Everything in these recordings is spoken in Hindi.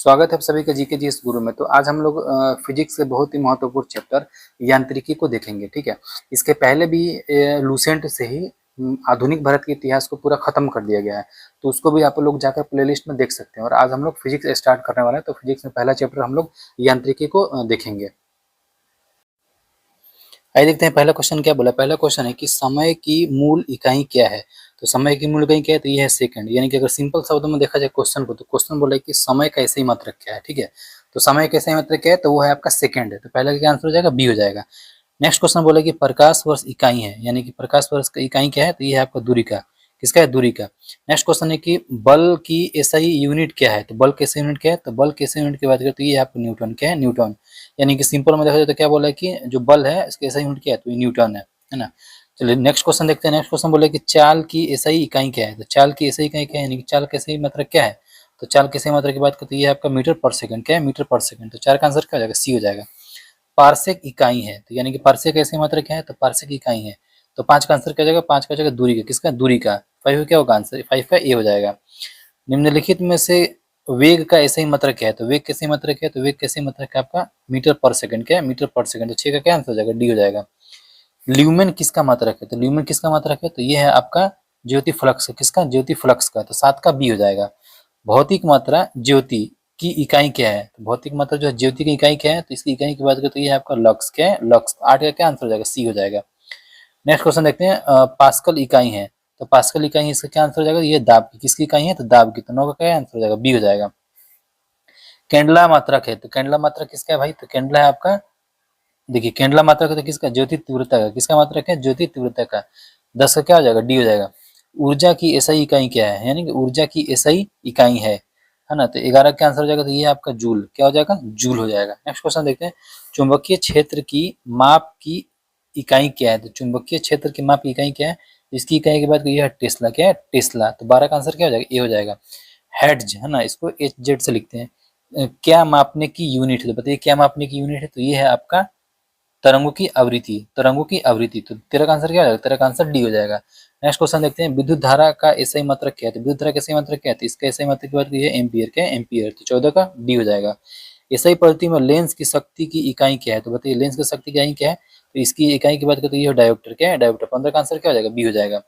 स्वागत है आप सभी का जीके जी इस गुरु में। तो आज हम लोग फिजिक्स के बहुत ही महत्वपूर्ण चैप्टर यांत्रिकी को देखेंगे। ठीक है, इसके पहले भी लूसेंट से ही आधुनिक भारत के इतिहास को पूरा खत्म कर दिया गया है, तो उसको भी आप लोग जाकर प्लेलिस्ट में देख सकते हैं। और आज हम लोग फिजिक्स स्टार्ट करने वाले हैं, तो फिजिक्स में पहला चैप्टर हम लोग यांत्रिकी को देखेंगे। आइए देखते हैं पहला क्वेश्चन क्या बोला। पहला क्वेश्चन है कि समय की मूल इकाई क्या है। तो समय की मूल इकाई क्या है, तो ये है सेकंड। यानी कि अगर सिंपल शब्दों में देखा जाए क्वेश्चन को, तो क्वेश्चन बोला है कि समय का सही मात्रक क्या है। ठीक है, तो समय का सही मात्रक क्या है, तो वो है आपका सेकंड है। तो पहला क्या आंसर हो जाएगा, बी हो जाएगा। नेक्स्ट क्वेश्चन बोला कि प्रकाश वर्ष इकाई है, यानी कि प्रकाश वर्ष का इकाई क्या है, तो ये है आपका दूरी का। किसका है, दूरी का। नेक्स्ट क्वेश्चन है कि बल की एसआई यूनिट क्या है। तो बल के एसआई यूनिट क्या है, तो बल के एसआई यूनिट की बात करें तो ये आपका न्यूटन। क्या है, न्यूटन। यानी कि सिंपल में देखा जाए तो क्या बोला है कि जो बल है इसके एसआई यूनिट क्या है, तो ये न्यूटन है ना। चलिए नेक्स्ट क्वेश्चन देखते हैं। नेक्स्ट क्वेश्चन बोला कि चाल की एसआई इकाई क्या है। तो चाल की एसआई इकाई क्या है, यानी कि चाल की एसआई मात्रक क्या है। तो चाल की एसआई मात्रक की बात करते हैं, ये आपका मीटर पर सेकंड। क्या है, मीटर पर सेकंड। तो चार का आंसर क्या हो जाएगा, सी हो जाएगा। पार्सेक इकाई है, तो यानी कि पार्सेक ऐसी मात्रा क्या है, तो पार्सेक इकाई है। तो पांच का आंसर क्या हो जाएगा, पांच का हो जाएगा दूरी का। किसका, दूरी का। फाइव क्या होगा आंसर, फाइव का ए हो जाएगा। निम्नलिखित में से वेग का ऐसे ही मात्रक क्या है। तो वेग कैसे मात्रक है, तो वेग कैसे मात्रक है आपका मीटर पर सेकंड। क्या है, मीटर पर सेकंड। तो छह का क्या आंसर हो जाएगा, डी हो जाएगा। ल्यूमेन किसका मात्रक है, तो ल्यूमेन किसका मात्रक है, तो ये है आपका ज्योति फ्लक्स। किसका, ज्योति फ्लक्स का। तो सात का बी हो जाएगा। भौतिक मात्रा ज्योति की इकाई क्या है। तो भौतिक मात्रा जो है ज्योति की इकाई क्या है, तो इसकी इकाई की बात करें तो ये है आपका लक्स। क्या है, लक्स। आठ का क्या आंसर हो जाएगा, सी हो जाएगा। नेक्स्ट क्वेश्चन देखते हैं। पास्कल इकाई है, तो पास्कल इकाई इसका क्या आंसर हो जाएगा, ये दाब की। किसकी इकाई है, तो दाब की। तो नौ का क्या आंसर हो जाएगा, बी हो जाएगा। कैंडला मात्रक है, तो कैंडला मात्रक किसका है भाई, तो कैंडला है आपका, देखिए कैंडला मात्रक है तो किसका, ज्योति तीव्रता का। किसका मात्रक है, ज्योति तीव्रता का। दस का क्या हो जाएगा, डी हो जाएगा। ऊर्जा की एसआई इकाई क्या है, यानी कि ऊर्जा की एसआई इकाई है ना। तो 11 का आंसर हो जाएगा, तो ये आपका जूल। क्या हो जाएगा, जूल हो जाएगा। नेक्स्ट क्वेश्चन देखते हैं। चुंबकीय क्षेत्र की माप की इकाई क्या है। तो चुंबकीय क्षेत्र की माप की इकाई क्या है, इसकी इकाई के बाद ये है टेस्ला। क्या है, टेस्ला। तो 12 का आंसर क्या हो जाएगा, ए हो जाएगा। हेड्ज है ना, इसको एच जेड से लिखते हैं। क्या मापने की यूनिट है, तो बताइए क्या मापने की यूनिट है, तो ये है आपका तरंगों की आवृत्ति। तरंगों की आवृत्ति। तो तेरह का आंसर क्या हो जाएगा, तेरह का आंसर डी हो जाएगा। नेक्स्ट क्वेश्चन देखते हैं। विद्युत धारा का एसआई मात्रक क्या है, तो विद्युत धारा का एसआई मात्रक क्या है, तो इसका एसआई मात्रक की बात की है एम्पियर। क्या है, एम्पियर। तो 14 का डी हो जाएगा। एसआई पद्धति में लेंस की शक्ति की इकाई क्या है, तो बताइए लेंस की शक्ति की इकाई क्या है, तो इसकी इकाई की बात करें तो ये डायोप्टर। क्या है, डायोप्टर। 15 का आंसर क्या हो जाएगा, बी हो जाएगा।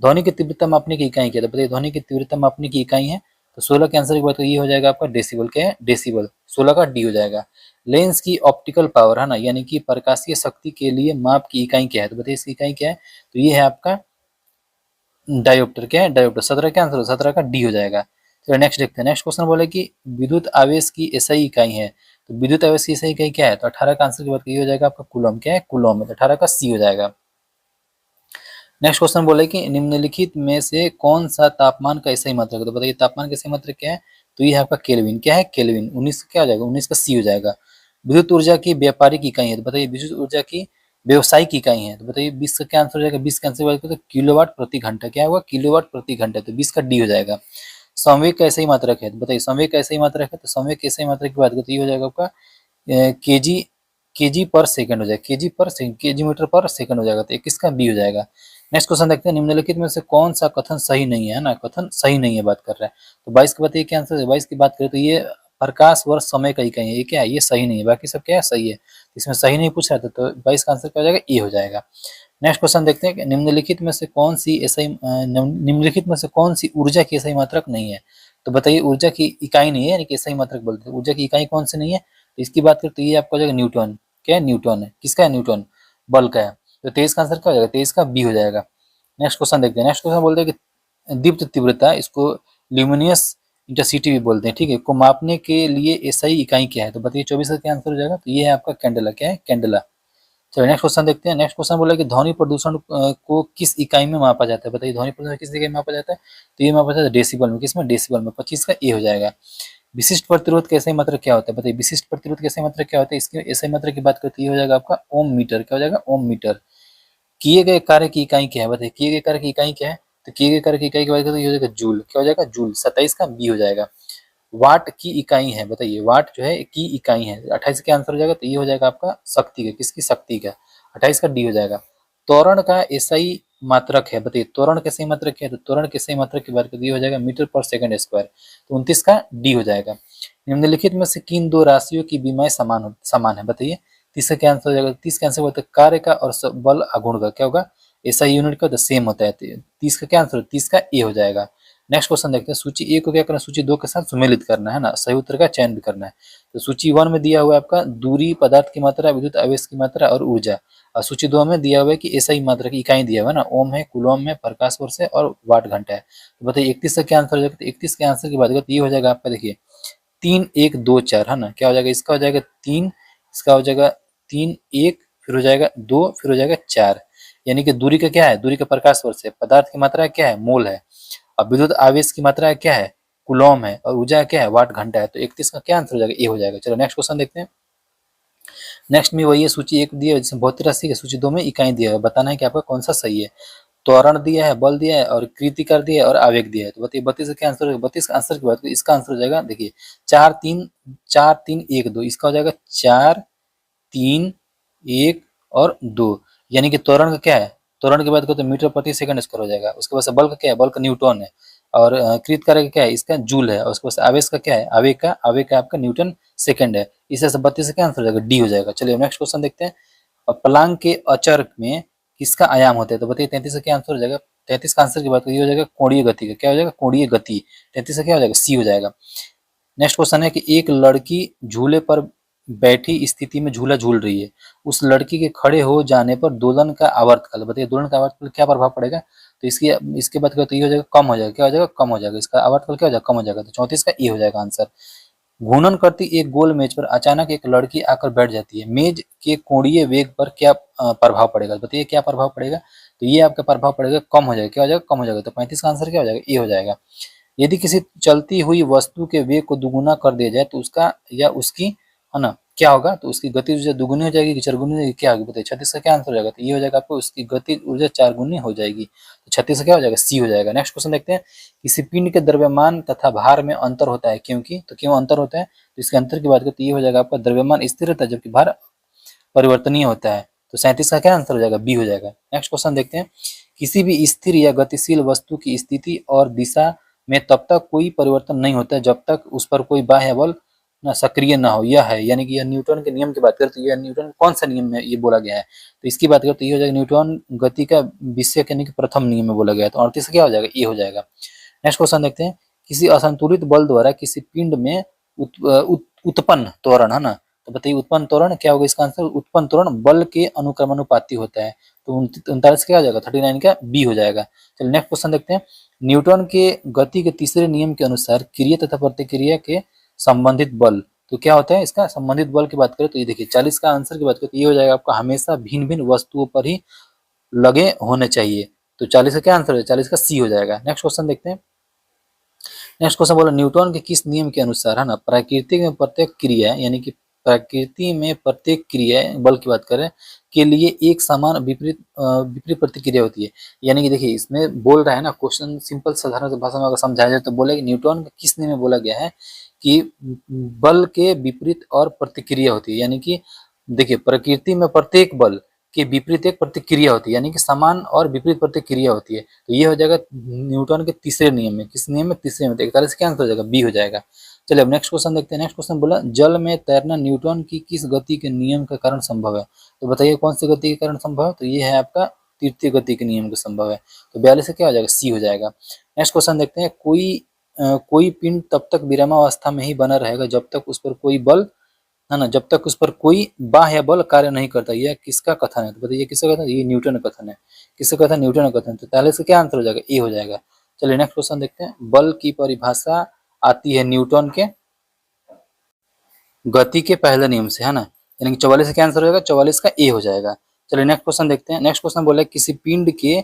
ध्वनि की तीव्रता मापने की इकाई क्या है, तो बताइए ध्वनि की तीव्रता मापने की इकाई है, तो 16 के आंसर की बात ये हो जाएगा आपका डेसिबल। क्या है, डेसिबल। 16 का डी हो जाएगा। लेंस की ऑप्टिकल पावर है ना, यानी कि प्रकाशीय शक्ति के लिए माप की इकाई क्या है, तो बताइए इसकी इकाई क्या है, तो ये है आपका डायोप्टर। क्या है, डायोप्टर। 17 का आंसर, 17 का डी हो जाएगा। चलो नेक्स्ट देखते हैं। नेक्स्ट क्वेश्चन बोले कि विद्युत आवेश की एसआई इकाई है, तो विद्युत आवेश की एसआई इकाई क्या है, तो 18 का आंसर की बात ये हो जाएगा आपका कूलम। क्या है, कूलम है। तो 18 का सी हो जाएगा। नेक्स्ट क्वेश्चन बोले कि निम्नलिखित में से कौन सा तापमान का एसआई मात्रक है, तो बताइए तापमान का एसआई मात्रक क्या है, तो ये है आपका केल्विन। क्या है, केल्विन। 19 क्या हो जाएगा, 19 का सी हो जाएगा। विद्युत ऊर्जा की व्यापारिक इकाई है, तो बताइए विद्युत ऊर्जा की व्यवसायिक इकाई है, तो बताइए 20 का क्या आंसर हो जाएगा। 20 का आंसर तो किलोवाट प्रति घंटा। क्या होगा, किलोवाट प्रति घंटा। तो 20 का डी हो जाएगा। संवेग का एसआई मात्रक है, तो बताइए संवेग का एसआई मात्रक है, तो संवेग के एसआई मात्रक की बात करें तो ये हो जाएगा आपका केजी, केजी पर सेकंड हो जाएगा। केजी पर सेकंड, केजी मीटर पर सेकंड हो जाएगा। तो 21 का बी हो जाएगा। नेक्स्ट क्वेश्चन देखते हैं। निम्नलिखित में से कौन सा कथन सही नहीं है ना, कथन सही नहीं है बात कर रहा है। तो 22 की बताइए क्या आंसर है। 22 की बात करें तो ये प्रकाश वर्ष समय का इकाई है, ये क्या है, ये सही नहीं है। बाकी सब क्या है, सही है। इसमें सही नहीं पूछ रहा था, तो 22 का आंसर क्या हो जाएगा, ए हो जाएगा। नेक्स्ट क्वेश्चन देखते हैं कि निम्नलिखित में से कौन सी एसआई निम्नलिखित में से कौन सी ऊर्जा की एसआई मात्रक नहीं है, तो बताइए ऊर्जा की इकाई नहीं है, यानी कि एसआई मात्रक बोलते हैं। ऊर्जा की इकाई कौन सी नहीं है, तो इसकी बात करें तो ये आपका हो जाएगा न्यूटन। क्या है, न्यूटन है। किसका है, न्यूटन, बल का है। तो 23 का आंसर क्या हो जाएगा, 23 का बी हो जाएगा। नेक्स्ट क्वेश्चन देखते हैं। नेक्स्ट क्वेश्चन बोलते हैं कि दीप्त तीव्रता, इसको ल्यूमिनियस इंटेंसिटी भी बोलते हैं, ठीक है, को मापने के लिए एसआई इकाई क्या है, तो बताइए 24 का क्या आंसर हो जाएगा, तो ये है आपका कैंडेला। क्या है, कैंडेला। चलिए नेक्स्ट क्वेश्चन देखते हैं। नेक्स्ट क्वेश्चन बोला कि ध्वनि प्रदूषण को किस इकाई में मापा जाता है, बताइए ध्वनि प्रदूषण किस इकाई में मापा जाता है, तो ये मापा जाता है डेसिबल में। किसमें, डेसिबल में। 25 का ए हो जाएगा। विशिष्ट प्रतिरोध का एसआई मात्रक क्या होता है, बताइए विशिष्ट प्रतिरोध का एसआई मात्रक क्या होता है, इसके एसआई मात्रक की बात करते ये हो जाएगा आपका ओम मीटर। क्या हो जाएगा, ओम मीटर। किए गए कार्य की इकाई क्या है, बताइए किए गए कार्य की इकाई क्या है, तो किए गए कार्य की इकाई की बात करें तो ये हो जाएगा जूल। क्या हो जाएगा, जूल। 27 का बी हो जाएगा। वाट की इकाई है, बताइए वाट जो है की इकाई है। 28 का आंसर हो जाएगा, तो ये हो जाएगा आपका शक्ति का। किसकी, शक्ति का। 28 का डी हो जाएगा। त्वरण का एसआई मात्रक है? बताइए त्वरण के सही मात्रक क्या है? तो त्वरण के सही मात्रक की बात करिए हो जाएगा मीटर पर सेकंड स्क्वायर। तो 29 का डी हो जाएगा। निम्नलिखित में से किन दो राशियों की विमाएं समान है? बताइए। 30 का क्या आंसर हो जाएगा? 30 का आंसर होता है कार्य का और बल आघूर्ण का क्या होगा? ऐसा यूनिट का तो सेम होता है। 30 का क्या आंसर? 30 का ए हो जाएगा। नेक्स्ट क्वेश्चन देखते हैं। सूची ए को क्या करना है? सूची 2 के साथ सुमेलित करना है ना, सही उत्तर का चयन भी करना है। तो सूची 1 में दिया हुआ है आपका दूरी, पदार्थ की मात्रा, विद्युत आवेश की मात्रा और ऊर्जा। और सूची 2 में दिया हुआ है कि ऐसा ही मात्रा की इकाई दिया हुआ है ना, ओम है, कूलम है, प्रकाश वर्ष है और वाट घंटा है। तो बताइए 31 का क्या आंसर हो जाएगा? तो 31 के आंसर की बात करें तो ये हो जाएगा आपका, देखिए 3 1 2 4 है ना, क्या हो जाएगा? इसका हो जाएगा 3, इसका हो जाएगा 3 1, फिर हो जाएगा 2, फिर हो जाएगा 4। यानी कि दूरी का क्या है? दूरी का प्रकाश वर्ष है, पदार्थ की मात्रा क्या है? मोल है, और विद्युत आवेश की मात्रा क्या है? कूलम है, और ऊर्जा क्या है? वाट घंटा है। तो 31 का क्या आंसर हो जाएगा? ए हो जाएगा। चलो नेक्स्ट क्वेश्चन देखते हैं। नेक्स्ट में वही है, सूची 1 दिया है जिसमें भौतिक राशि है, सूची 2 में इकाई दिया है, बताना है कि आपका कौन सा सही है। त्वरण दिया है, बल दिया है और कृतिकार दिया है और आवेग दिया है। तो बताइए 32 का क्या आंसर होगा? 32 का आंसर की बात करें, इसका आंसर हो जाएगा, देखिए 4 3 1 2, इसका हो जाएगा 4 3 1 और 2। यानी कि त्वरण का क्या है? त्वरण की बात करें तो मीटर प्रति सेकंड स्क्वायर हो जाएगा। उसके बाद से बल का क्या है? बल का न्यूटन है। और कृत कार्य का क्या है? इसका जूल है। और उसके बाद से आवेश का क्या है? आवेग का आपका न्यूटन सेकंड है। इस तरह से 32 का क्या आंसर हो जाएगा? डी हो जाएगा। चलिए नेक्स्ट क्वेश्चन देखते हैं। प्लांक के अचर में किसका आयाम होता है? तो बताइए 33 का क्या आंसर हो जाएगा? 33 का आंसर की बात करिए हो जाएगा कोणीय गति का। क्या हो जाएगा? कोणीय गति। 33 का क्या हो जाएगा? सी हो जाएगा। नेक्स्ट क्वेश्चन है कि एक लड़की झूले पर बैठी स्थिति में झूला झूल रही है। उस लड़की के खड़े हो जाने पर दोलन का आवर्तकाल, बताइए दोलन का आवर्तकाल क्या प्रभाव पड़ेगा? तो इसके बाद तो ये हो जाएगा कम हो जाएगा। क्या हो जाएगा? कम हो जाएगा। इसका आवर्तकाल क्या हो जाएगा? कम हो जाएगा। तो 34 का ए हो जाएगा आंसर। घूर्णन करती एक गोल मेज पर अचानक एक लड़की आकर बैठ जाती है। मेज के कोणीय वेग पर क्या प्रभाव पड़ेगा? बताइए क्या प्रभाव पड़ेगा? तो ये आपका प्रभाव पड़ेगा कम हो जाएगा। क्या हो जाएगा? कम हो जाएगा। तो 35 का आंसर क्या हो जाएगा? ए हो जाएगा। यदि किसी चलती हुई वस्तु के वेग को दुगुना कर दिया जाए तो उसका या उसकी, है ना, क्या होगा? तो उसकी गति ऊर्जा दुगुनी हो जाएगी कि चारगुनी हो जाएगी? क्या होगी? बताइए 36 का क्या आंसर हो जाएगा? तो ये हो जाएगा आपको, उसकी गति ऊर्जा 4 गुनी हो जाएगी। तो 36 का क्या हो जाएगा? सी हो जाएगा। नेक्स्ट क्वेश्चन देखते हैं। किसी पिंड के द्रव्यमान तथा भार में अंतर होता है, क्योंकि, तो क्यों अंतर होता है? तो इसके अंतर की बात करें तो ये हो जाएगा आपका, द्रव्यमान स्थिर रहता है जबकि भार परिवर्तनीय होता है। तो 37 का क्या आंसर हो जाएगा? बी हो जाएगा। नेक्स्ट क्वेश्चन देखते हैं। किसी भी स्थिर या गतिशील वस्तु की स्थिति और दिशा में तब तक कोई परिवर्तन नहीं होता है जब तक उस पर कोई बाह्य बल ना सक्रिय ना हो। यह है, यानी कि यह न्यूटन के नियम की बात करें तो यह न्यूटन कौन सा नियम में ये बोला गया है? तो इसकी बात करें तो ये हो जाएगा न्यूटन गति का विषय, यानी कि प्रथम नियम में बोला गया है। तो 38 क्या हो जाएगा? ये हो जाएगा। नेक्स्ट क्वेश्चन देखते हैं। किसी असंतुलित बल द्वारा किसी पिंड में उत्पन्न त्वरण, है ना, तो बताइए उत्पन्न त्वरण क्या होगा? इसका आंसर उत्पन्न त्वरण बल के अनुक्रमानुपाती होता है। तो 39 क्या हो जाएगा? 39 का बी हो जाएगा। चलिए नेक्स्ट क्वेश्चन देखते हैं। न्यूटन के गति के तीसरे नियम के अनुसार क्रिया तथा प्रतिक्रिया के संबंधित बल, तो क्या होता है इसका संबंधित बल की बात करें तो ये देखिए 40 का आंसर की बात करें तो ये हो जाएगा आपका, हमेशा भिन्न भिन्न वस्तुओं पर ही लगे होने चाहिए। तो 40 का क्या आंसर है? 40 का सी हो जाएगा। नेक्स्ट क्वेश्चन देखते हैं। नेक्स्ट क्वेश्चन बोला न्यूटन के किस नियम के अनुसार, है ना, प्रकृति में प्रत्येक क्रिया, यानी कि प्रकृति में प्रत्येक क्रिया बल की बात करें के लिए एक समान विपरीत प्रतिक्रिया होती है। यानी कि देखिए इसमें बोल रहा है ना, क्वेश्चन सिंपल साधारण भाषा में अगर समझाया जाए तो बोले कि न्यूटन के किस नियम में बोला गया है कि बल के विपरीत और प्रतिक्रिया होती है। यानी कि देखिए प्रकृति में प्रत्येक बल के विपरीत एक प्रतिक्रिया होती है, यानी कि समान और विपरीत प्रतिक्रिया होती है। तो ये हो जाएगा न्यूटन के तीसरे नियम में। किस नियम में? तीसरे में। तो 41 क्या आंसर हो जाएगा? बी हो जाएगा। चलिए अब नेक्स्ट क्वेश्चन देखते हैं। नेक्स्ट क्वेश्चन बोला जल में तैरना न्यूटन की किस गति के नियम के कारण संभव है? तो बताइए कौन सी गति के कारण संभव है? तो ये है आपका तृतीय गति के नियम के संभव है। तो 42 से क्या हो जाएगा? सी हो जाएगा। नेक्स्ट क्वेश्चन देखते हैं। कोई पिंड तब तक विरामावस्था में ही बना रहेगा जब तक उस पर कोई बल, है ना, जब तक उस पर कोई बाह्य बल कार्य नहीं करता। यह किसका कथन है? तो बताइए किसका कथन है? ये न्यूटन का कथन है। किसका कथन? न्यूटन का कथन। तो 43 का क्या आंसर हो जाएगा? ए हो जाएगा। चलिए नेक्स्ट क्वेश्चन देखते हैं। बल की परिभाषा आती है न्यूटन के गति के पहले नियम से, है ना, यानी कि 44 का क्या आंसर हो जाएगा? 44 का ए हो जाएगा। चलिए नेक्स्ट क्वेश्चन देखते हैं। नेक्स्ट क्वेश्चन बोला किसी पिंड के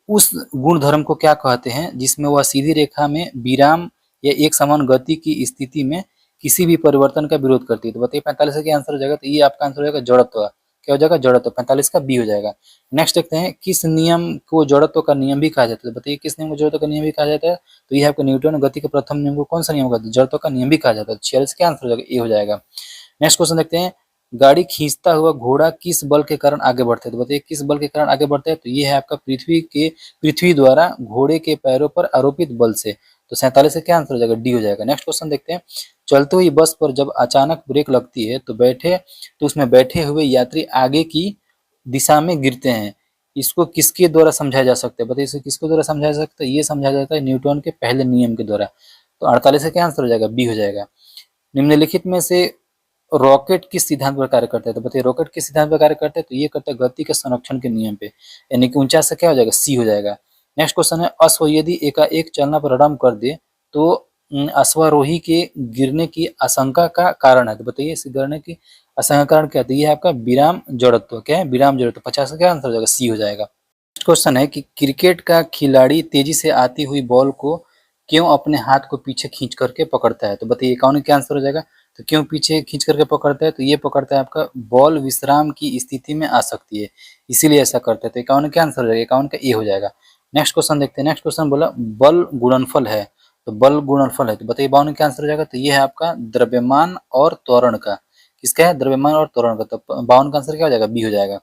उस गुणधर्म को क्या कहते हैं जिसमें वह सीधी रेखा में विराम या एक समान गति की स्थिति में किसी भी परिवर्तन का विरोध करती है? तो बताइए 45 का क्या आंसर हो जाएगा? तो ये आपका आंसर हो जाएगा जड़त्व। क्या हो जाएगा? जड़त्व। 45 का बी हो जाएगा। नेक्स्ट देखते हैं। किस नियम को जड़त्व का नियम भी कहा जाता है? तो बताइए किस नियम को जड़त्व का नियम भी कहा जाता है? तो ये आपका न्यूटन गति के प्रथम नियम को कौन सा नियम कहते हैं? जड़त्व का नियम भी कहा जाता है। 46 का आंसर हो जाएगा? ए हो जाएगा। नेक्स्ट क्वेश्चन देखते हैं। गाड़ी खींचता हुआ घोड़ा किस बल के कारण आगे बढ़ता है? तो बताइए किस बल के कारण आगे बढ़ता है? तो ये है आपका पृथ्वी द्वारा घोड़े के पैरों पर आरोपित बल से। तो 47 का क्या आंसर हो जाएगा? डी हो जाएगा। नेक्स्ट क्वेश्चन देखते हैं। चलते हुई बस पर जब अचानक ब्रेक लगती है तो उसमें बैठे हुए यात्री आगे की दिशा में गिरते हैं। इसको किसके द्वारा समझाया जा सकता है? बताइए इसको किसके द्वारा समझाया जा सकता है? ये समझाया जाता है न्यूटन के पहले नियम के द्वारा। तो 48 का क्या आंसर हो जाएगा? बी हो जाएगा। निम्नलिखित में से रॉकेट किस सिद्धांत पर कार्य करता है? तो बताइए रॉकेट किस सिद्धांत पर कार्य करता है? तो ये करता है गति के संरक्षण के नियम पे, यानी कि ऊंचा से क्या हो जाएगा? सी हो जाएगा। नेक्स्ट क्वेश्चन है, अश्व यदि एकाएक चलना प्रारंभ कर दे तो अश्वारोही के गिरने की आशंका का कारण है। तो बताइए इस गिरने की आशंका कारण क्या है? तो ये है आपका विराम जड़त्व। क्या है? विराम जड़त्व। 50 का क्या आंसर हो जाएगा? सी हो जाएगा। नेक्स्ट क्वेश्चन है कि क्रिकेट का खिलाड़ी तेजी से आती हुई बॉल को क्यों अपने हाथ को पीछे खींच करके पकड़ता है? तो बताइए कौन क्या आंसर हो जाएगा? तो क्यों पीछे खींच करके पकड़ता है? तो ये पकड़ता है आपका बॉल विश्राम की स्थिति में आ सकती है, इसीलिए ऐसा करता है। तो इक्यावन क्या आंसर हो जाएगा? इक्यावन का ए हो जाएगा। नेक्स्ट क्वेश्चन देखते हैं। नेक्स्ट क्वेश्चन बोला बल गुणनफल है। तो बल गुणनफल है, तो बताइए 52 क्या आंसर हो जाएगा? तो ये है आपका द्रव्यमान और त्वरण का। किसका है? द्रव्यमान और त्वरण का। तो 52 का आंसर क्या हो जाएगा? बी हो जाएगा।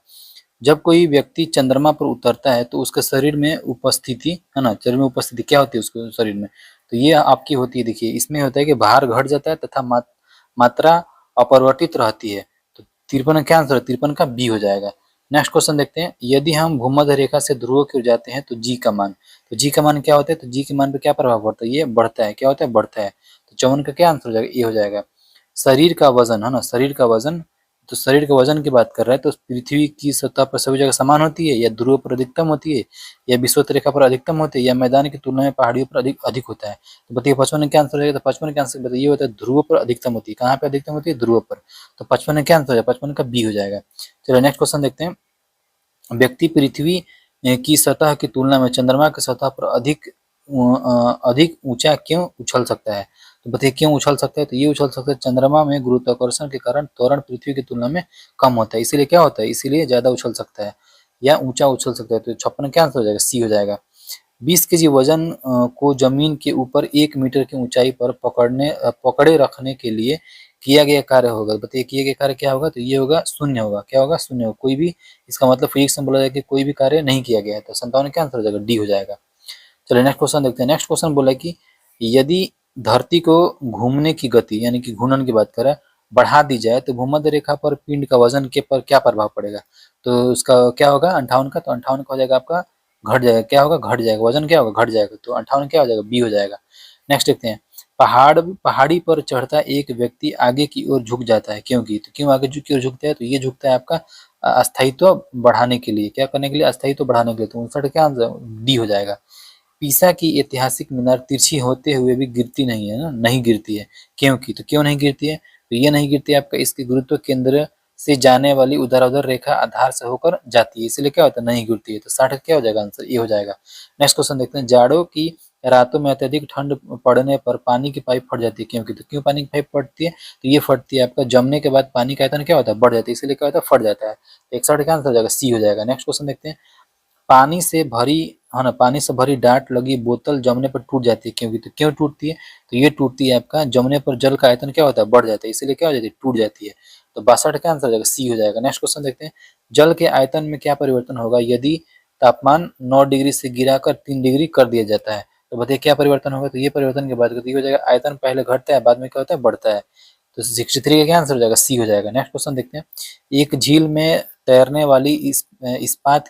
जब कोई व्यक्ति चंद्रमा पर उतरता है तो उसके शरीर में उपस्थिति है ना, शरीर में उपस्थिति क्या होती है उसके शरीर में? तो ये आपकी होती है, देखिए इसमें होता है कि भार घट जाता है तथा मात्रा अपरिवर्तित रहती है। तो 53 क्या आंसर है? 53 का बी हो जाएगा। नेक्स्ट क्वेश्चन देखते हैं। यदि हम भूमध्य रेखा से ध्रुव की ओर जाते हैं तो जी का मान, तो जी का मान क्या होता है? तो जी के मान पे क्या प्रभाव पड़ता है? ये बढ़ता है। क्या होता है? बढ़ता है। तो 54 का क्या आंसर हो जाएगा? ये हो जाएगा। शरीर का वजन है ना, शरीर का वजन, तो शरीर के वजन की बात कर रहा है तो पृथ्वी की सतह पर सभी जगह समान होती है, या ध्रुव पर अधिकतम होती है, या विषुवत रेखा पर अधिकतम होती है, या मैदान की तुलना में पहाड़ियों पर अधिक अधिक होता है? तो बताइए 55 क्या आंसर रहेगा? तो 55 का आंसर बताइए होता है ध्रुव पर अधिकतम होती है। कहाँ पे अधिकतम होती है? ध्रुव पर। तो 55 क्या आंसर हो जाएगा? 55 का बी हो जाएगा। चलो नेक्स्ट क्वेश्चन देखते हैं। व्यक्ति पृथ्वी की सतह की तुलना में चंद्रमा की सतह पर अधिक ऊंचा क्यों उछल सकता है? तो बताइए क्यों उछल सकता है? तो ये उछल सकता है, चंद्रमा में गुरुत्वाकर्षण के कारण त्वरण पृथ्वी की तुलना में कम होता है, इसीलिए क्या होता है? इसीलिए ज्यादा उछल सकता है या ऊंचा उछल सकता है। तो 56 क्या आंसर हो जाएगा? सी हो जाएगा। 20 केजी वजन को जमीन के ऊपर 1 मीटर की ऊंचाई पर पकड़े रखने के लिए किया गया कार्य होगा। बताइए किया गया कार्य क्या होगा? तो ये होगा शून्य होगा। क्या होगा? शून्य होगा। कोई भी, इसका मतलब फिजिक्स में बोला जाए कि कोई भी कार्य नहीं किया गया है। तो 57 क्या आंसर हो जाएगा? डी हो जाएगा। चलिए नेक्स्ट क्वेश्चन देखते हैं। नेक्स्ट क्वेश्चन बोला कि यदि धरती को घूमने की गति यानी कि घूर्णन की बात करें बढ़ा दी जाए तो भूमध्य रेखा पर पिंड का वजन के पर क्या प्रभाव पड़ेगा? तो उसका क्या होगा? 58 का। तो 58 का हो जाएगा आपका घट जाएगा। क्या होगा? घट जाएगा। वजन क्या होगा? घट जाएगा। तो 58 क्या हो जाएगा? बी हो जाएगा। नेक्स्ट देखते हैं। पहाड़ी पर चढ़ता एक व्यक्ति आगे की ओर झुक जाता है क्योंकि, तो क्यों आगे की ओर झुकता है? तो ये झुकता है आपका अस्थायित्व बढ़ाने के लिए। क्या करने के लिए? अस्थायित्व बढ़ाने के लिए। तो 59 क्या आंसर? डी हो जाएगा। पीसा की ऐतिहासिक मीनार तिरछी होते हुए भी गिरती नहीं है ना, नहीं गिरती है क्योंकि, तो क्यों नहीं गिरती है? तो ये नहीं गिरती है आपका इसके गुरुत्व केंद्र से जाने वाली उधर रेखा आधार से होकर जाती है, इसलिए क्या होता है? नहीं गिरती है। तो 60 क्या हो जाएगा आंसर? ये हो जाएगा। नेक्स्ट क्वेश्चन देखते हैं। जाड़ों की रातों में अत्यधिक ठंड पड़ने पर पानी की पाइप फट जाती है क्योंकि, तो क्यों पानी की पाइप फटती है? तो ये फटती है आपका जमने के बाद पानी का आयतन क्या होता है? बढ़ जाता है, इसलिए क्या होता है? फट जाता है। तो 61 का आंसर हो जाएगा? सी हो जाएगा। नेक्स्ट क्वेश्चन देखते हैं। पानी से भरी है ना, पानी से भरी डाट लगी बोतल जमने पर टूट जाती है क्योंकि, तो क्यों टूटती है? तो ये टूटती है आपका जमने पर जल का आयतन क्या होता है? बढ़ जाता है, इसलिए क्या हो जाती है? टूट जाती है। तो 62 का आंसर हो जाएगा? सी हो जाएगा। नेक्स्ट क्वेश्चन देखते हैं। जल के आयतन में क्या परिवर्तन होगा यदि तापमान 9 डिग्री से गिराकर 3 डिग्री कर दिया जाता है? तो बताइए क्या परिवर्तन होगा? तो ये परिवर्तन की बात करते हो जाएगा आयतन पहले घटता है बाद में क्या होता है? बढ़ता है। तो 63 का क्या आंसर हो जाएगा? सी हो जाएगा। नेक्स्ट क्वेश्चन देखते हैं। एक झील में तैरने वाली इस्पात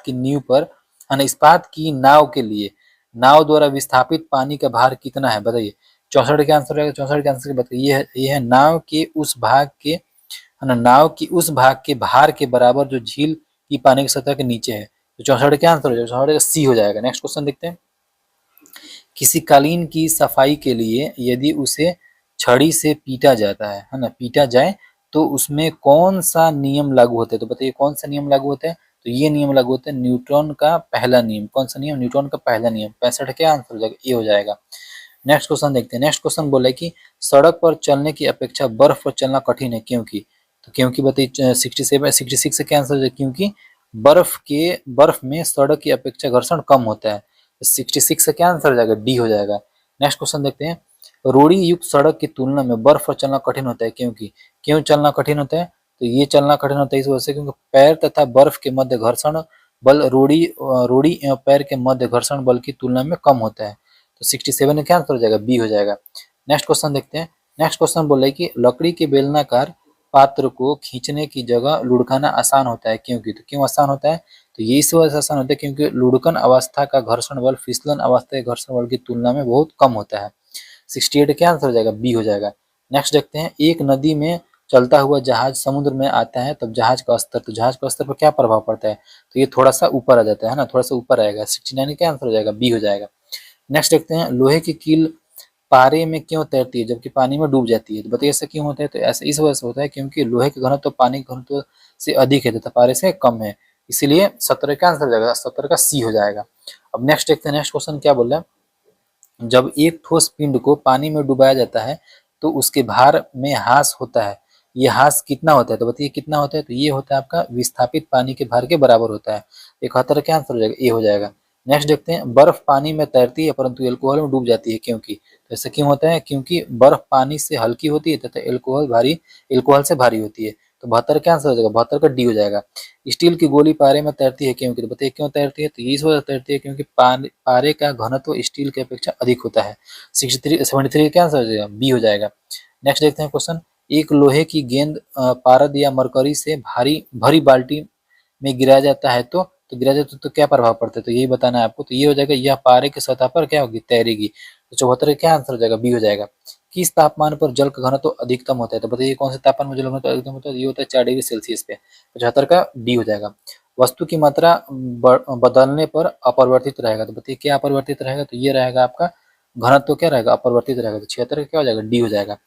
की नींव पर इस्पात की नाव के लिए नाव द्वारा विस्थापित पानी का भार कितना है? बताइए। 64 का आंसर रहेगा। 64 के आंसर की बात करिए, ये है नाव के उस भाग के, है ना, नाव की उस भाग के भार के बराबर जो झील की पानी की सतह के नीचे है। तो 64 क्या आंसर हो जाएगा? 64 का सी हो जाएगा। नेक्स्ट क्वेश्चन देखते हैं। किसी कालीन की सफाई के लिए यदि उसे छड़ी से पीटा जाता है ना, पीटा जाए तो उसमें कौन सा नियम लागू होता है? तो बताइए कौन सा नियम लागू होता है? तो ये नियम लागू होता है न्यूटन का पहला नियम। कौन सा नियम? न्यूटन का पहला नियम। 65 क्या आंसर हो जाएगा? ये हो जाएगा। नेक्स्ट क्वेश्चन देखते हैं। नेक्स्ट क्वेश्चन बोला है कि सड़क पर चलने की अपेक्षा बर्फ पर चलना कठिन है क्योंकि, तो क्योंकि बताइए 66 से क्या आंसर हो जाएगा? क्योंकि बर्फ में सड़क की अपेक्षा घर्षण कम होता है। 66 से क्या आंसर हो जाएगा? डी हो जाएगा। नेक्स्ट क्वेश्चन देखते हैं। रोड़ी युक्त सड़क की तुलना में बर्फ पर चलना कठिन होता है क्योंकि, क्यों चलना कठिन होता है? तो ये चलना कठिन होता है इस वजह से, क्योंकि पैर तथा बर्फ के मध्य घर्षण बल रोड़ी एवं पैर के मध्य घर्षण बल की तुलना में कम होता है। तो 67 में क्या आंसर हो जाएगा, बी हो जाएगा। नेक्स्ट क्वेश्चन देखते हैं। नेक्स्ट क्वेश्चन बोल रहा है कि लकड़ी के बेलनाकार पात्र को खींचने की जगह लुढ़काना आसान होता है क्योंकि, तो क्यों आसान होता है, तो ये इस वजह से आसान होता है क्योंकि लुढ़कन अवस्था का घर्षण बल फिसलन अवस्था के घर्षण बल की तुलना में बहुत कम होता है। 68 क्या आंसर हो जाएगा, बी हो जाएगा। नेक्स्ट देखते हैं। एक नदी में चलता हुआ जहाज समुद्र में आता है तब जहाज का स्तर, तो जहाज का स्तर पर क्या प्रभाव पड़ता है, तो ये थोड़ा सा ऊपर आ जाता है ना, थोड़ा सा ऊपर आएगा। 69 क्या आंसर हो जाएगा, बी हो जाएगा। नेक्स्ट देखते हैं। लोहे की कील पारे में क्यों तैरती है जबकि पानी में डूब जाती है, तो बताइए ऐसा क्यों होता है, तो ऐसा इस वजह से होता है क्योंकि लोहे का घनत्व तो पानी के घनत्व से अधिक है तथा पारे से कम है, इसीलिए 17 का आंसर हो जाएगा, 17 का सी हो जाएगा। अब नेक्स्ट देखते हैं। नेक्स्ट क्वेश्चन क्या बोल रहा है, जब एक ठोस पिंड को पानी में डुबाया जाता है तो उसके भार में ह्रास होता है, ये ह्रास कितना होता है, तो बताइए कितना होता है, तो ये होता है आपका विस्थापित पानी के भार के बराबर होता है। 71 का आंसर हो जाएगा, ए हो जाएगा। नेक्स्ट देखते हैं। बर्फ पानी में तैरती है परंतु एल्कोहल में डूब जाती है क्योंकि, तो ऐसा क्यों होता है, क्योंकि बर्फ पानी से हल्की होती है तथा एल्कोहल से भारी होती है। तो 72 का आंसर हो जाएगा, 72 का डी हो जाएगा। स्टील की गोली पारे में तैरती है क्योंकि, तो बताइए क्यों तैरती है, तो ये इस वजह से तैरती है क्योंकि पारे का घनत्व स्टील की अपेक्षा अधिक होता है। 73 का आंसर हो जाएगा, बी हो जाएगा। नेक्स्ट देखते हैं क्वेश्चन। एक लोहे की गेंद पारद या मरकरी से भारी भरी बाल्टी में गिराया जाता है तो गिरा जाता तो क्या प्रभाव पड़ता है, तो यही बताना है आपको। तो ये हो जाएगा, यह पारे की सतह पर क्या होगी, तैरेगी। तो 74 क्या आंसर हो जाएगा, बी हो जाएगा। किस तापमान पर जल का घनत्व अधिकतम होता है, तो बताइए कौन से तापमान में जल का घनत्व अधिकतम होता है, ये होता है 4 डिग्री सेल्सियस पे। 75 का डी हो जाएगा। वस्तु की मात्रा बदलने पर अपरिवर्तित रहेगा, तो बताइए क्या अपरिवर्तित रहेगा, तो ये रहेगा आपका घनत्व क्या रहेगा, अपरिवर्तित रहेगा। तो 76 का क्या हो जाएगा, डी हो जाएगा।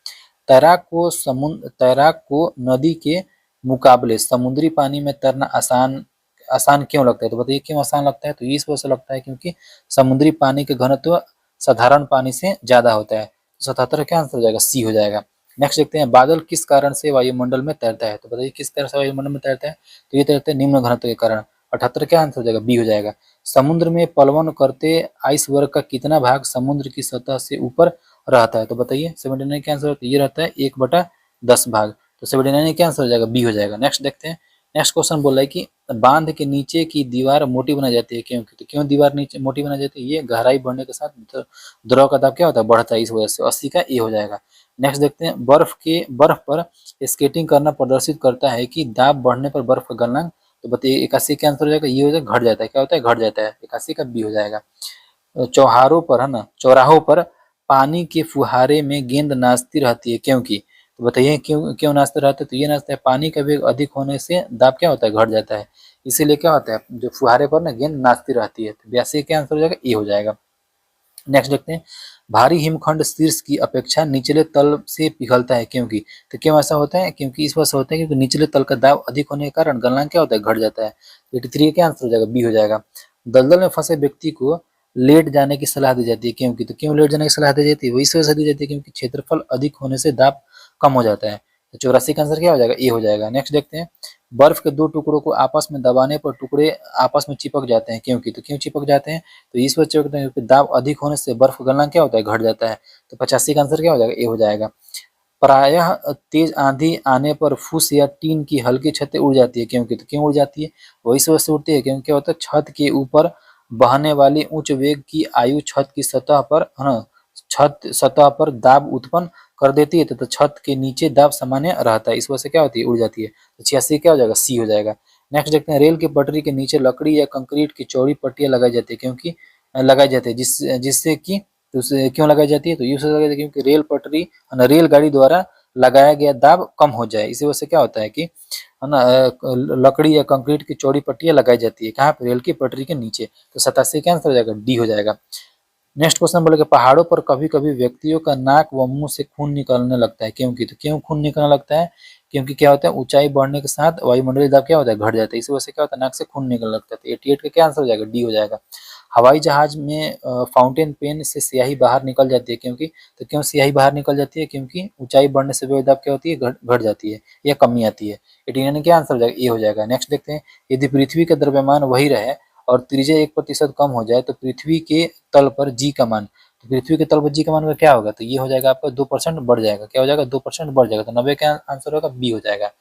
तैराक को नदी के मुकाबले समुद्री पानी में तैरना आसान आसान क्यों लगता है, तो बताइए क्यों आसान लगता है, तो इस वजह से लगता है क्योंकि समुद्री पानी के घनत्व साधारण पानी से ज्यादा होता है। 77 का आंसर हो जाएगा, सी हो जाएगा। नेक्स्ट देखते हैं। बादल किस कारण से वायुमंडल में तैरता है, तो बताइए किस कारण से वायुमंडल में तैरता है, तो ये तैरते हैं निम्न घनत्व के कारण। 78 का आंसर हो जाएगा, बी हो जाएगा। समुद्र में पलवन करते आइस वर्ग का कितना भाग समुद्र की सतह से ऊपर रहता है, तो बताइए 79 का आंसर ये रहता है 1/10 भाग। तो 79 का आंसर हो जाएगा, बी हो जाएगा। नेक्स्ट देखते हैं। नेक्स्ट क्वेश्चन बोल रहा है कि बांध के नीचे की दीवार मोटी बनाई जाती है क्योंकि, तो क्यों दीवार नीचे मोटी बनाई जाती है, ये गहराई बढ़ने के साथ द्रव का दाब क्या होता है, बढ़ता है, इस वजह से। 80 का ए हो जाएगा। नेक्स्ट देखते हैं। बर्फ पर स्केटिंग करना प्रदर्शित करता है कि दाब बढ़ने पर बर्फ का गलनांक, तो बताइए 81 का आंसर हो जाएगा, ये हो जाएगा घट जाता है, क्या होता है, घट जाता है। 81 का बी हो जाएगा। चौहारों पर है ना, चौराहों पर पानी के फुहारे में गेंद नाचती रहती है क्योंकि, तो बताइए क्यों क्यों नाचते रहते हैं, तो ये नाचता है पानी का वेग अधिक होने से दाब क्या होता है, घट जाता है, इसीलिए क्या होता है, जो फुहारे पर ना गेंद नाचती रहती है। तो 82 का आंसर हो जाएगा, ए हो जाएगा। नेक्स्ट देखते हैं। भारी हिमखंड शीर्ष की अपेक्षा निचले तल से पिघलता है क्योंकि, तो क्यों ऐसा होता है, क्योंकि इस वजह से होता है क्योंकि निचले तल का दाब अधिक होने के कारण गलनांक क्या होता है, घट जाता है। 83 का आंसर हो जाएगा, बी हो जाएगा। दलदल में फंसे व्यक्ति को लेट जाने की सलाह दी जाती है क्योंकि, तो क्यों लेट जाने की सलाह दी जाती है, वो इस वजह से दी जाती है क्योंकि क्षेत्रफल अधिक होने से दाब कम हो जाता है। तो 84 का आंसर क्या हो जाएगा, ए हो जाएगा। नेक्स्ट देखते हैं। बर्फ के दो टुकड़ों को आपस में दबाने पर टुकड़े आपस में चिपक जाते हैं क्योंकि, तो क्यों चिपक जाते हैं, तो इस वजह चिपकते हैं क्योंकि दाब अधिक होने से बर्फ का गलनांक क्या होता है, घट जाता है। तो 85 का आंसर क्या हो जाएगा, ए हो जाएगा। प्रायः तेज आंधी आने पर फूस या टीन की हल्की छतें उड़ जाती है क्योंकि, तो क्यों उड़ जाती है, वो इस वजह से उड़ती है क्योंकि क्या होता है, छत के ऊपर बहने वाली उच्च वेग की आयु छत की सतह पर है ना, छत सतह पर दाब उत्पन्न कर देती है तथा छत के नीचे दाब सामान्य रहता है, इस वजह से क्या होती है, उड़ जाती है। तो 86 क्या हो जाएगा, सी हो जाएगा। नेक्स्ट देखते हैं। रेल की पटरी के नीचे लकड़ी या कंक्रीट की चौड़ी पट्टियां लगाई जाती है क्योंकि, लगाई जाती है जिससे कि, तो उसे क्यों लगाई जाती है, तो ये लगाई जाती है क्योंकि रेल पटरी है ना, रेलगाड़ी द्वारा लगाया गया दाब कम हो जाए, इसी वजह से क्या होता है कि है ना, लकड़ी या कंक्रीट की चौड़ी पट्टियां लगाई जाती है कहाँ पे, रेल की पटरी के नीचे। तो 87 का आंसर हो जाएगा, डी हो जाएगा। नेक्स्ट क्वेश्चन बोलेगा पहाड़ों पर कभी कभी व्यक्तियों का नाक व मुंह से खून निकलने लगता है क्योंकि, तो क्यों खून निकलने लगता है, क्योंकि क्या होता है, ऊंचाई बढ़ने के साथ वायुमंडलीय दाब क्या होता है, घट जाता है, इस वजह से क्या होता है, नाक से खून निकलने लगता है। तो 88 का क्या आंसर हो जाएगा, डी हो जाएगा। हवाई जहाज में फाउंटेन पेन से स्याही बाहर निकल जाती है क्योंकि, तो क्यों स्याही बाहर निकल जाती है, क्योंकि ऊंचाई बढ़ने से वायु दाब क्या होती है, घट जाती है या कमी आती है। 89 क्या आंसर हो जाएगा, ए हो जाएगा। नेक्स्ट देखते हैं। यदि पृथ्वी का द्रव्यमान वही रहे और त्रिज्या 1% कम हो जाए तो पृथ्वी के तल पर जी का मान, तो पृथ्वी के तल पर जी का मान का क्या होगा, तो ये हो जाएगा आपका 2% बढ़ जाएगा, क्या हो जाएगा, 2% बढ़ जाएगा। तो 90 का आंसर होगा, बी हो जाएगा।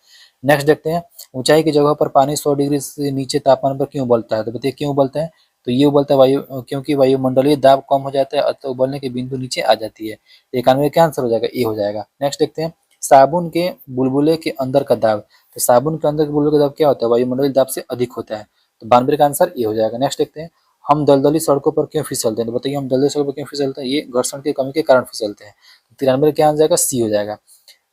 नेक्स्ट देखते हैं, ऊंचाई की जगह पर पानी 100 डिग्री से नीचे तापमान पर क्यों उबलता है? तो बताइए क्यों उबलता है? तो ये उबलता है क्योंकि वायुमंडलीय दाब कम हो जाता है, अतः उबलने के बिंदु नीचे आ जाती है। तो 91 क्या आंसर हो जाएगा? ए हो जाएगा। नेक्स्ट देखते हैं, साबुन के बुलबुले के अंदर का दाब। तो साबुन के अंदर के बुलबुले का दाब क्या होता है? वायुमंडलीय दाब से अधिक होता है। तो 92 का आंसर ए हो जाएगा। नेक्स्ट देखते हैं, हम दलदली सड़कों पर क्यों फिसलते हैं? तो बताइए हम दलदली सड़कों पर क्यों फिसलते हैं? ये घर्षण की कमी के कारण फिसलते हैं। 93 क्या आ जाएगा? सी हो जाएगा।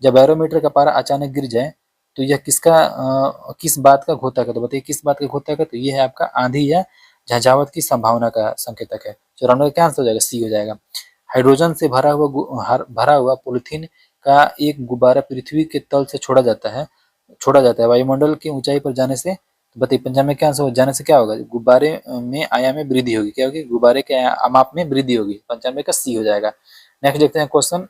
जब बैरोमीटर का पारा अचानक गिर जाए तो यह किस बात का घोतक है? तो बताइए किस बात का घोतक है? तो ये है आपका आंधी या झंझावत की संभावना का संकेतक है। 94 क्या आंसर हो जाएगा? सी हो जाएगा। हाइड्रोजन से भरा हुआ पॉलिथीन का एक गुब्बारा पृथ्वी के तल से छोड़ा जाता है वायुमंडल की ऊंचाई पर जाने से। तो बताइए 95 क्या आंसर हो जाने से क्या होगा? गुब्बारे में आयाम में वृद्धि होगी। क्या होगी? गुब्बारे के माप में वृद्धि होगी। 95 का सी हो जाएगा। नेक्स्ट देखते हैं क्वेश्चन,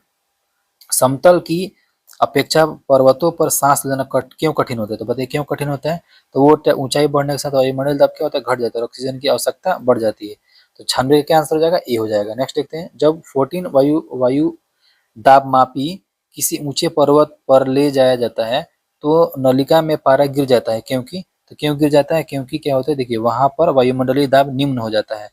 समतल की अपेक्षा पर्वतों पर सांस लेना क्यों कठिन होता है? तो बताइए क्यों कठिन होता है? तो वो ऊंचाई बढ़ने के साथ वायुमंडल दबाव क्या होता है? घट जाता है और ऑक्सीजन की आवश्यकता बढ़ जाती है। तो 96 क्या आंसर हो जाएगा? ए हो जाएगा। नेक्स्ट देखते हैं, जब 14 वायु दाब मापी किसी ऊंचे पर्वत पर ले जाया जाता है तो नलिका में पारा गिर जाता है क्योंकि, तो क्यों गिर जाता है? क्योंकि क्या होता है, देखिए वहां पर वायुमंडलीय दाब निम्न हो जाता है।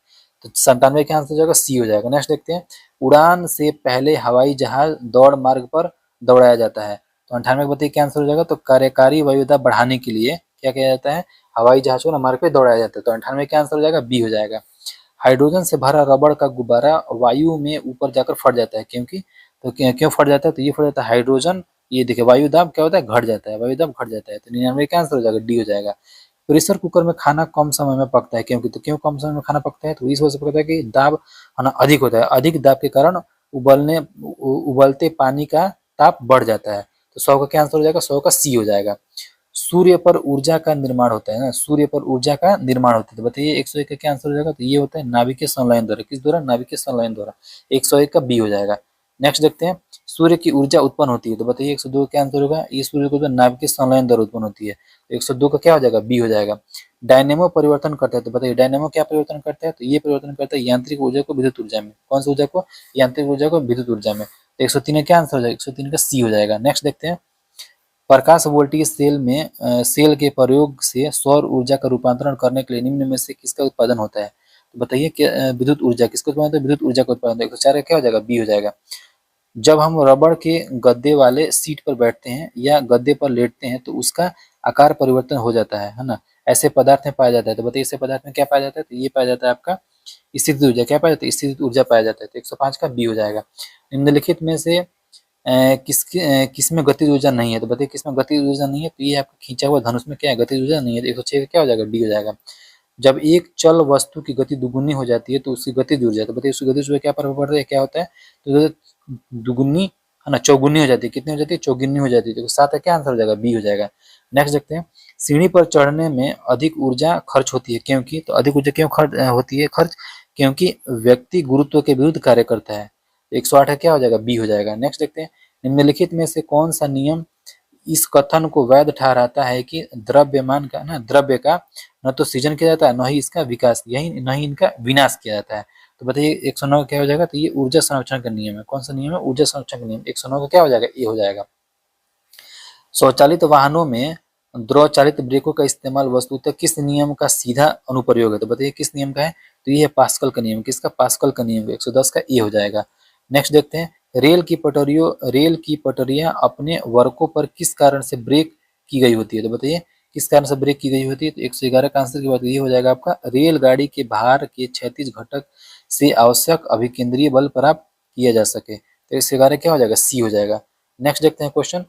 तो 97 का आंसर हो जाएगा? सी हो जाएगा। नेक्स्ट देखते हैं, उड़ान से पहले हवाई जहाज दौड़ मार्ग पर दौड़ाया जाता है। तो 98 का बताइए क्या आंसर हो जाएगा? तो कार्यकारी वायुदाब बढ़ाने के लिए क्या किया जाता है? हवाई जहाज को मार्ग पे दौड़ाया जाता है। तो 98 क्या आंसर हो जाएगा? बी हो जाएगा। हाइड्रोजन से भरा रबड़ का गुब्बारा वायु में ऊपर जाकर फट जाता है क्योंकि, तो क्यों फट जाता है? तो ये फट जाता है हाइड्रोजन, ये देखिए वायु दाब क्या होता है? घट जाता है, वायु दाब घट जाता है। तो 99 का आंसर हो जाएगा? डी हो जाएगा। प्रेशर कुकर में खाना कम समय में पकता है क्योंकि, तो क्यों कम समय में खाना पकता है? तो इस वजह से पकता है कि दाब है ना अधिक होता है, अधिक दाब के कारण उबलते पानी का ताप बढ़ जाता है। तो 100 का क्या आंसर हो जाएगा? 100 का सी हो जाएगा। सूर्य पर ऊर्जा का निर्माण होता है ना, सूर्य पर ऊर्जा का निर्माण होता है। तो बताइए 101 का क्या आंसर हो जाएगा? तो ये होता है नाभिकीय संलयन द्वारा। किस द्वारा? नाभिकीय संलयन द्वारा। 101 का बी हो जाएगा। नेक्स्ट देखते हैं, सूर्य की ऊर्जा उत्पन्न होती है। तो बताइए 102 का क्या आंसर होगा? ये सूर्य को नाभिकीय संलयन द्वारा उत्पन्न होती है। तो 102 का क्या हो जाएगा? बी हो जाएगा। डायनेमो परिवर्तन करता है। तो बताइए डायनेमो क्या परिवर्तन करता है? तो ये परिवर्तन करता है यांत्रिक ऊर्जा को विद्युत ऊर्जा में। कौन सी ऊर्जा को? यांत्रिक ऊर्जा को विद्युत ऊर्जा में। तो 103 का क्या आंसर हो जाएगा? 103 का सी हो जाएगा। नेक्स्ट देखते हैं, प्रकाश वोल्टेज सेल के प्रयोग से सौर ऊर्जा का रूपांतरण करने के लिए निम्न में से किसका उत्पादन होता है? तो बताइए कि विद्युत ऊर्जा किसका उत्पादन होता है? विद्युत ऊर्जा का उत्पादन होता है। 104 का क्या हो जाएगा? बी हो जाएगा। जब हम रबड़ के गद्दे वाले सीट पर बैठते हैं या गद्दे पर लेटते हैं तो उसका आकार परिवर्तन हो जाता है ना, ऐसे पदार्थ में पाया जाता है। तो बताइए ऐसे पदार्थ में क्या पाया जाता है? तो ये पाया जाता है आपका स्थितिज ऊर्जा। क्या पाया जाता है? स्थितिज ऊर्जा पाया जाता है। तो 105 का बी हो जाएगा। निम्नलिखित में से किसमें गतिज ऊर्जा नहीं है? तो बताइए किसमें गतिज ऊर्जा नहीं है? तो ये आपका खींचा हुआ धनुष में क्या है? गतिज ऊर्जा नहीं है। तो 106 का क्या हो जाएगा? डी हो जाएगा। जब एक चल वस्तु की गति दुगुनी हो जाती है तो उसकी गतिज ऊर्जा, तो बताइए उसकी गतिज ऊर्जा क्या प्रभाव पड़ता है? क्या होता है? तो दुगुनी है ना चौगुनी हो जाती है। कितनी हो जाती है? चौगुनी हो जाती है। तो 7 का क्या आंसर हो जाएगा? बी हो जाएगा। नेक्स्ट देखते हैं, सीढ़ी पर चढ़ने में अधिक ऊर्जा खर्च होती है क्योंकि, तो अधिक ऊर्जा क्यों होती है खर्च? क्योंकि व्यक्ति गुरुत्व के विरुद्ध कार्य करता है। 108 का क्या हो जाएगा? बी हो जाएगा। नेक्स्ट देखते हैं, निम्नलिखित में से कौन सा नियम इस कथन को वैध ठहराता है कि द्रव्य का न तो सृजन किया जाता है न ही इसका विकास, यही न ही इनका विनाश किया जाता है। तो बताइए 109 क्या हो जाएगा? तो ये ऊर्जा संरक्षण का नियम है। कौन सा नियम है? ऊर्जा संरक्षण का नियम। 109 का क्या हो जाएगा? ये हो जाएगा। स्वचालित वाहनों में द्रव चालित ब्रेकों का इस्तेमाल वस्तुतः किस नियम का सीधा अनुप्रयोग है? तो बताइए किस नियम का है? तो ये है पास्कल का नियम। किसका? पास्कल का नियम। 110 का ए हो जाएगा। नेक्स्ट देखते हैं, रेल की पटरियां अपने वर्कों पर किस कारण से ब्रेक की गई होती है? तो बताइए किस कारण से ब्रेक की गई होती है? तो 111 का आंसर की बात ये हो जाएगा आपका, रेलगाड़ी के भार के क्षैतिज घटक से आवश्यक अभिकेंद्रीय बल प्राप्त किया जा सके। तो 111 क्या हो जाएगा? सी हो जाएगा। नेक्स्ट देखते हैं क्वेश्चन,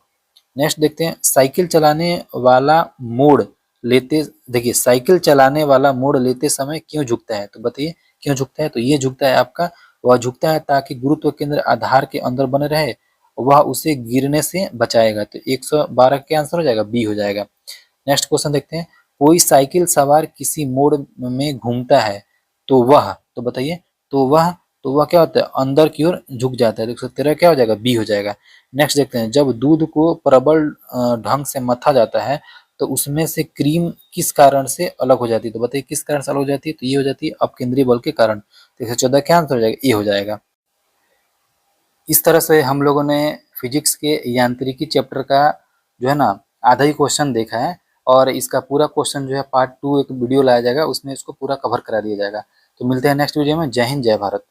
नेक्स्ट देखते हैं, साइकिल चलाने वाला मोड़ लेते, देखिए साइकिल चलाने वाला मोड़ लेते समय क्यों झुकता है? तो बताइए क्यों झुकता है? तो ये झुकता है आपका, वह झुकता है ताकि गुरुत्व केंद्र आधार के अंदर बने रहे, वह उसे गिरने से बचाएगा। तो 112 के आंसर हो जाएगा? बी हो जाएगा। नेक्स्ट क्वेश्चन देखते हैं, कोई साइकिल सवार किसी मोड़ में घूमता है तो वह, तो बताइए तो वह क्या होता है? अंदर की ओर झुक जाता है। 113 क्या हो जाएगा? बी हो जाएगा। नेक्स्ट देखते हैं, जब दूध को प्रबल ढंग से मथा जाता है तो उसमें से क्रीम किस कारण से अलग हो जाती है? तो बताइए किस कारण से अलग हो जाती है? तो ये हो जाती है अपकेंद्रीय बल के कारण। तो 114 क्या आंसर हो जाएगा? ए हो जाएगा। इस तरह से हम लोगों ने फिजिक्स के यांत्रिकी चैप्टर का जो है ना आधा ही क्वेश्चन देखा है, और इसका पूरा क्वेश्चन जो है पार्ट 2 एक वीडियो लाया जाएगा, उसमें इसको पूरा कवर करा दिया जाएगा। तो मिलते हैं नेक्स्ट वीडियो में। जय हिंद, जय भारत।